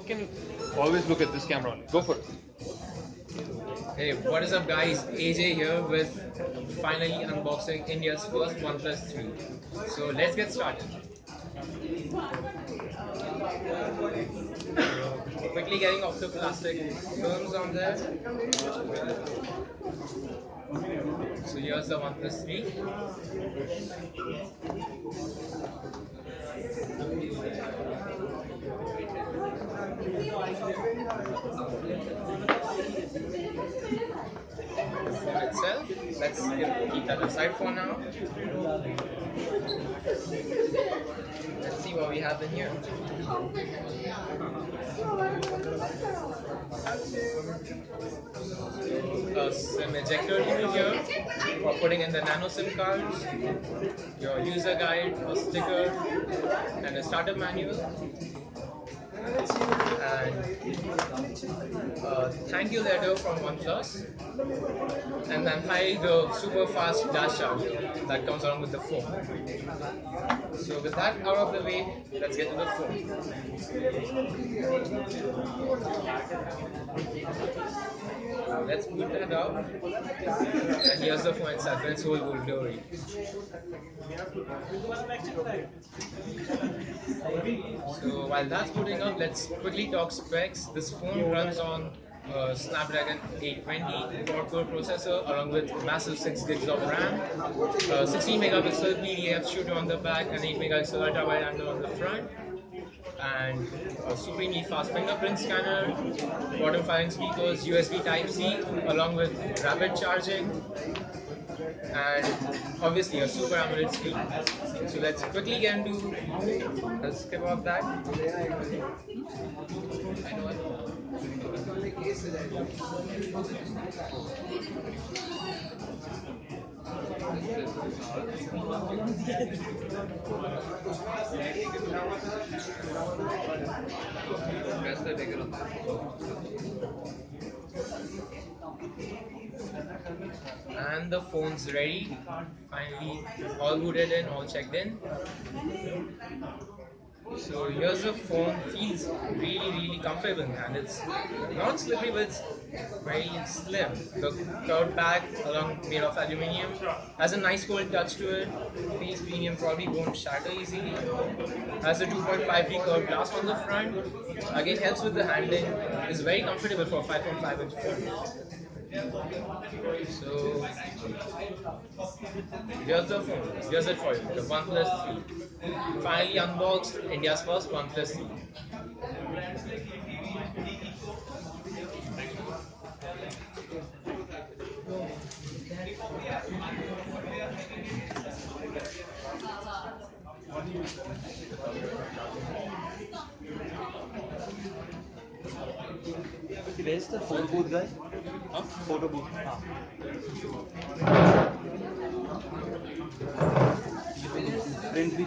can always look at this camera only. Go for it. Hey, what is up guys? AJ here with finally unboxing India's first OnePlus 3. So let's get started. Quickly getting off the plastic films on there. So here's the OnePlus 3. The phone itself. Let's keep that aside for now. Let's see what we have in here. A SIM ejector tool here for putting in the nano SIM cards, your user guide, a sticker, and a startup manual, and a thank you letter from OnePlus, and then finally the super fast dash charger that comes along with the phone. So with that out of the way, let's get to the phone. Let's boot that up, and here's the phone itself in its whole gold glory. So while that's booting up, let's quickly talk specs. This phone runs on Snapdragon 820 quad-core processor along with massive 6 gigs of RAM, 16 megapixel PDF shooter on the back, and 8 megapixel ultra wide angle on the front, and a supremely fast fingerprint scanner, bottom firing speakers, USB Type-C along with rapid charging, and obviously a super AMOLED screen. So let's quickly get into, let's skip off that. And the phone's ready. Finally, all booted in, all checked in. So here's the phone. Feels really comfortable, man. It's not slippery, but it's very slim. The curved back, along made of aluminium, has a nice cold touch to it. Face premium, probably won't shatter easily. Has a 2.5D curved glass on the front. Again, helps with the handling. Is very comfortable for a 5.5-inch phone. So here's the phone. Here's it for you. The OnePlus 3. Finally unboxed India's first OnePlus 3. Where's the photo booth guy? Huh? Photo booth. Print भी